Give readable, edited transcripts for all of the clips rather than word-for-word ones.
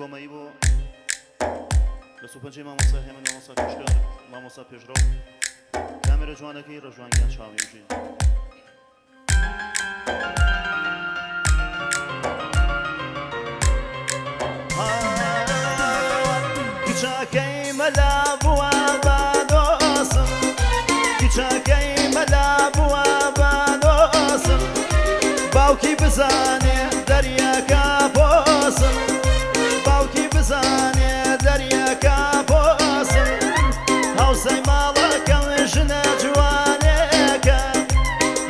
گۆمەیی بۆ لە سوپەنجەی مامۆستا هێمن مامۆستا پێشکە مامۆستا پێشڕەو کامێرە جوانەکەی ڕەژوانگیان چاوێژین کچەکەی مەلا بووە بە دۆسم کچەکەی مەلا بووە بە دۆسم باوکی بزانێ دەریاکە بۆسم باوکی بزانێ دەریاکە بۆسم هاوسەی ماڵەکەم ژنە جوانێکە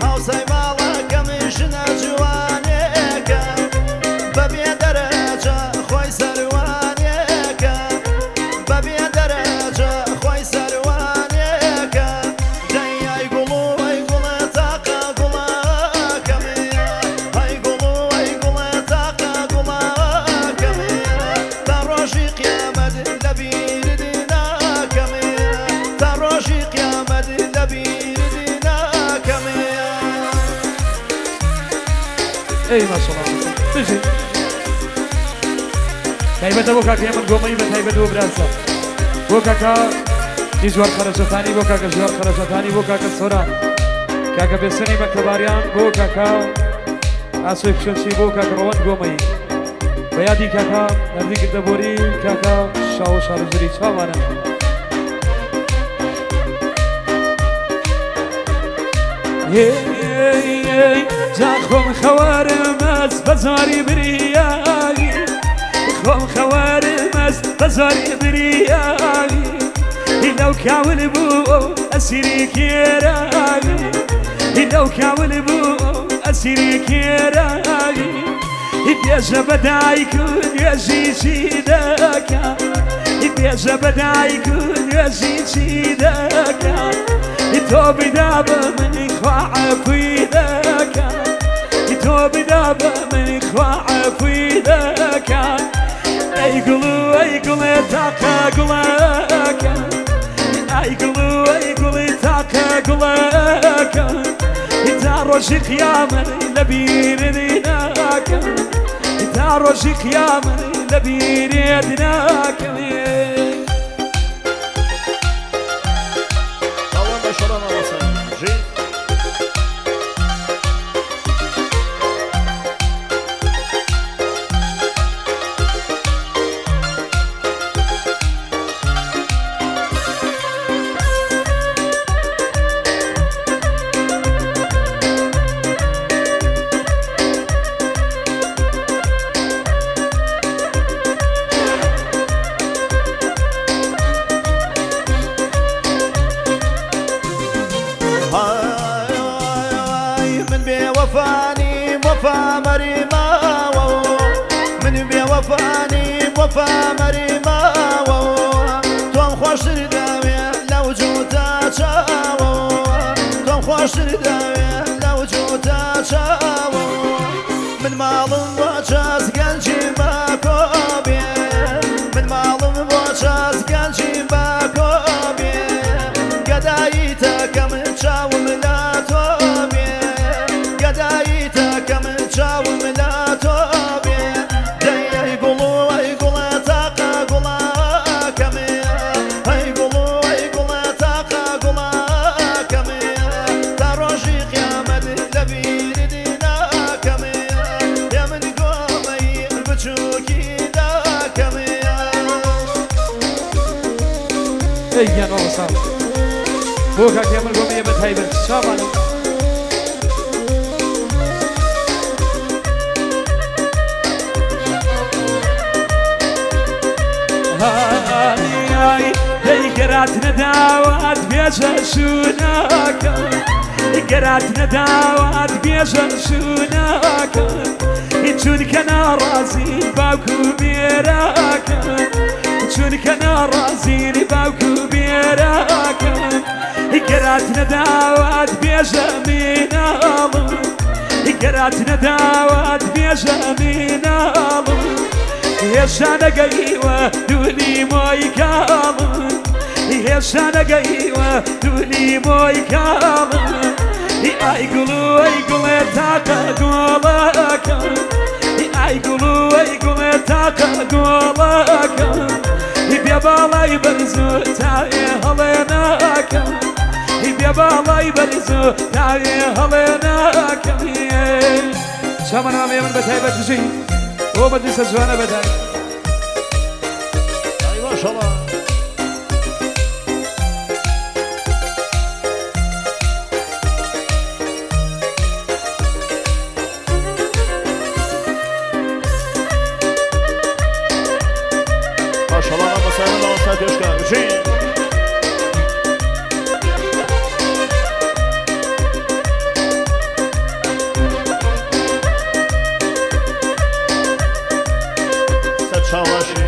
هاوسەی ماڵەکەم ژنە جوانێکە بەبێ دەرەجە خۆی سەروانێکە بەبێ دەرەجە خۆی سەروانێکە دەیای گوڵ و ئەی گوڵە تاقە گوڵەکەمێ ئەی گوڵ و ئەی گوڵە تاقە گوڵەکەمێ تا ڕۆژی قیامەت لەبیرت ناکەمێ تا ڕۆژی قیامەت لەبیرت ناکەمێ ئەی ماشەڵڵا بژی تایبەتە بۆ کاکە هێمن گۆمەی بە تایبەت بۆ برانسە بۆ کاکە دیجوار خەرەجەتانی بۆ کاکە ژوار خەرەجەتانی بۆ کاکە سۆران کاکە بێسەنی مەکتەباریان بۆ کاکە ئاسوی کشەلچی بۆ کاکە ڕەوەند گۆمەی بە یادی کاکە نەردی گردەبۆری کاکە شاو و شارەزری چاوانە جا خۆم خەوارم ئەس بەزاری بریایی خۆم خەوارم ئەس بەزاری بریایی لەو کاول بوو ئەسیری کێرایی لەو کاول بوو ئەسیری کێرایی پێشە بەدایک و نوێژی چی دەکا پێشە بەدایک و نوێژی چی دەکا تۆ بدا بە منی خوا عەفوی دەکا تۆ بدا بە منی خوا عەفوی دەکا ئەی گوڵ و ئەی گوڵێ تاقە گوڵەکە ئەی گوڵ و ئەی گوڵی تاقە گوڵەکە تا ڕۆژی قیامەت لەبیرت ناکەم تا ڕۆژی قیامەت لەبیرت ناکەم شلون وصل جي وفاني وفا مريما من بي وفاني وفا مريما توم خوش داوي لو جوتا شاو توم خوش داوي لو جوتا شاو من مالم وجاز قلجي باكوبي من مالم وجاز قلجي باكوبي قدايتك من شاو ملاتوبي قدايتك من شاو ملاتوبي دي يقولوا يقولوا تاقا قولا كمي يقولوا يقولوا تاقا قولا كمي تروجي قيامت لبيرد ناكمي يا من قومي بتشوكي داكمي اي يا نور صار بوكا كامل قومي بتهيبت شابانا قرات نداوات بيجا شوناكا قرات نداوات بيجا شوناكا چون كنا رازي باوكو بيراكا چون كنا رازي باوكو بيراكا قرات نداوات بيجا مينالو قرات نداوات بيجا مينالو يشانا قيوة دولي موي كامل يشانا قيوة دولي موي كامل أي قلو تاقا قولك يقولوا يقول تاقى قولك يبيا بالا يبرزو تايه هليناك يبيا بالا يبرزو تايه هليناك شامن رامي من بتايبة تجي وبدي سجوانا بداي اي ما شاء الله ما شاء الله مسائل الله وسائل يشكر بشين شاواشي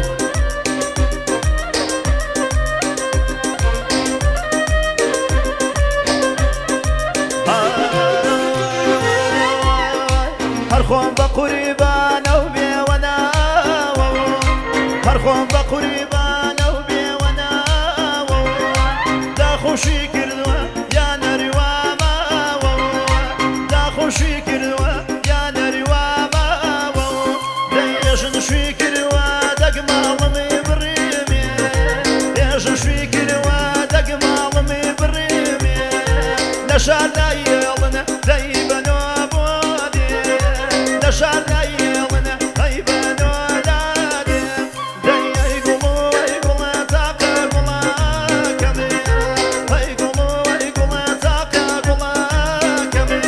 هرخون بقريبان او بي وانا هرخون بقريبان او بي وانا دا خوشي كردوا يا ناري واما دا خوشي كردوا يا ناري واما ليش نشوي كردوا دقمالمي بريمي ليش نشوي كردوا دقمالمي بريمي نشار دايلنا دايبنو بودي نشار دايلنا دايبنو دادي داي يقولوا يقولوا تاقا قولا كمي يقولوا يقولوا تاقا قولا كمي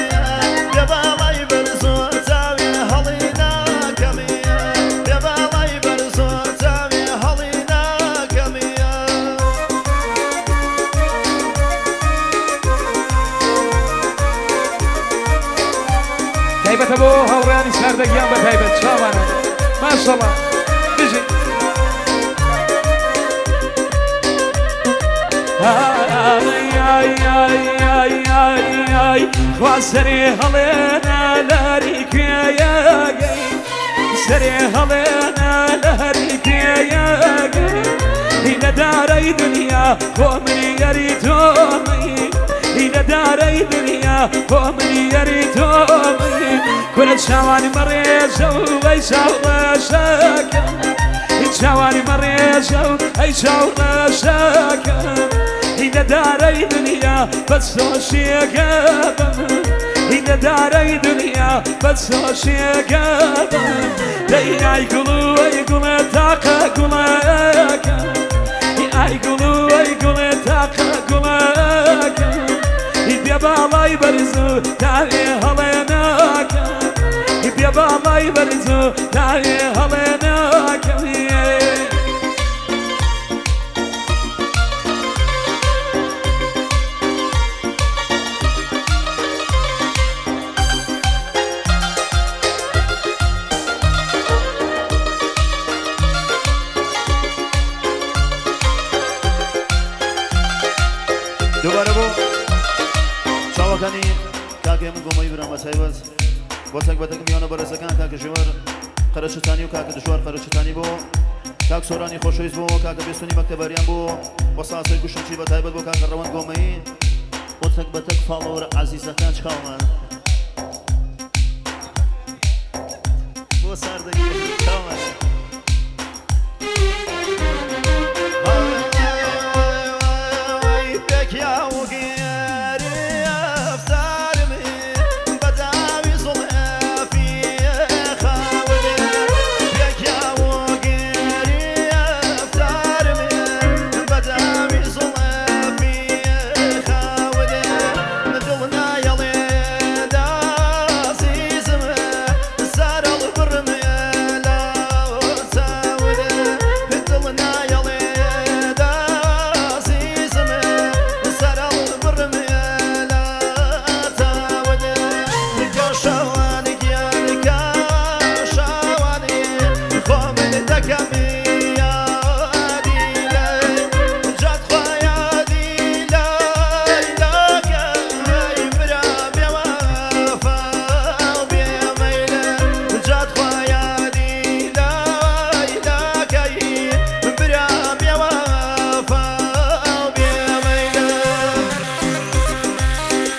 يبالا يبرزو تاوي هلينا كمي يبالا يبرزو تاوي هلينا كمي تايبة ابو هوراني ساردقيان بتايبة شامانا ما شاء الله بيجي اي خواسري هلينا لاريك يا سري هلينا لاريك يا إلى داري دنيا ومن يريدوني إلى داري دنيا ومن يريدوني كل شواني مريزة ويساو شاكا شواني مريزة ويساو شاكا إلى داري دنيا بس شيقا إلى داري دنيا بس شيقا دايا يقولوا يقولوا تاقا قولاك يقولوا تاقا قولاك يبيا بالا يبرزو تاوي هليناك يبيا بالا يبرزو تاوي هليناك دوباره بو شاوکانی کاکه من گومایی برام مسایباز واتک باتک میانه برسکن کاکه جوار قرشتانی و کاکه دشوار قرشتانی بو کاک سورانی خوشویز بو کاکه بیستونی مکتباریان بو وساسه گوشنچی بتایبت بو کاکه روان گومایی واتک باتک فالور عزیزتان چکاومن بو سردگی چکاومن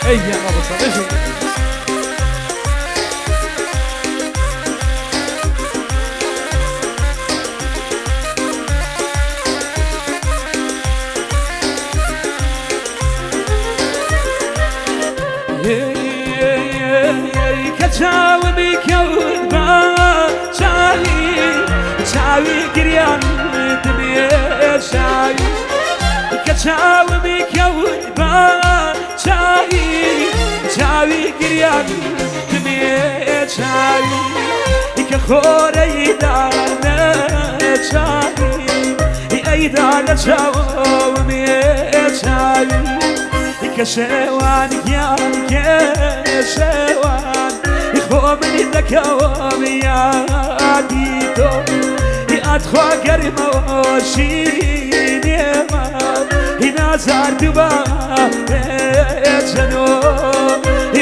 Ey ya vamos a eso. چاوی گریان دمی چاوی که چاوی میکوی با چاوی گریان دمی چاوی که خوری دانه چاوی ایدان چاوی چاوی که شوان گیان که شوان خومنی دکوام یادی تو ادخوا گرم و شینیم نازار دوبا جنو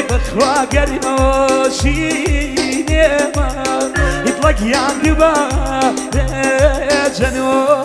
بخوا گرم و شینیم اطلق یان دوبا جنو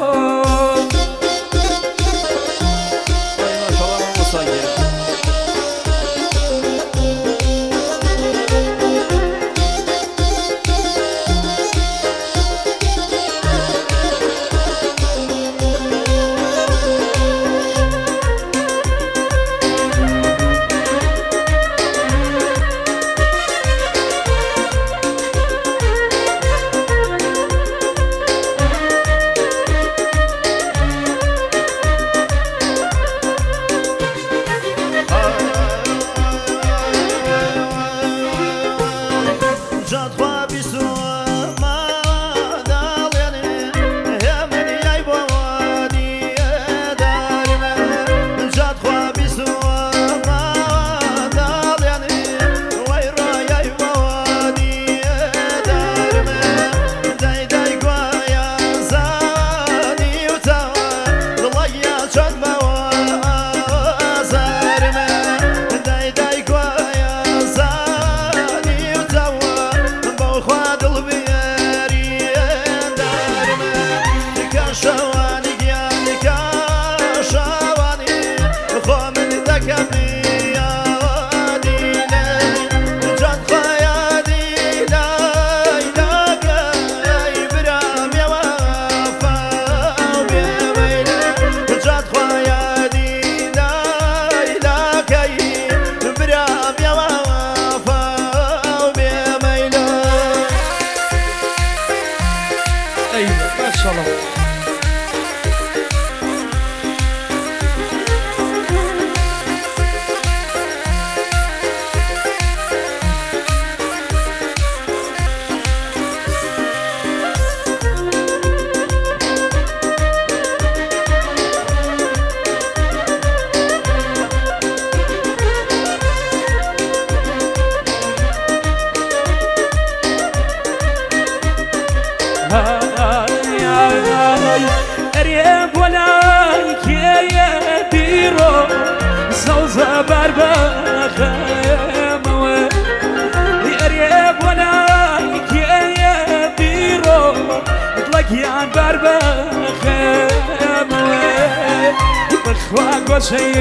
شيء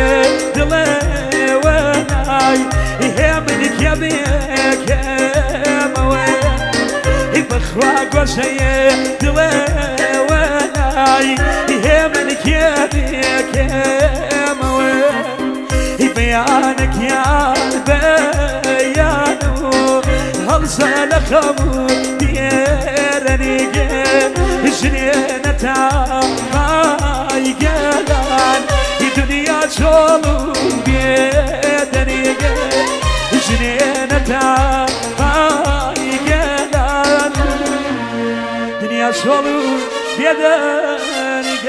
دلي وناي يهمنك يا بيك يا موي بخوا شيء دلي وناي يهمنك يا بيك يا موي بيانك يا بيانو هلسل خمود ديرني جنينة ما يقلان دنيا شولو بيدني جنينة ما يقلان دنيا شولو بيدني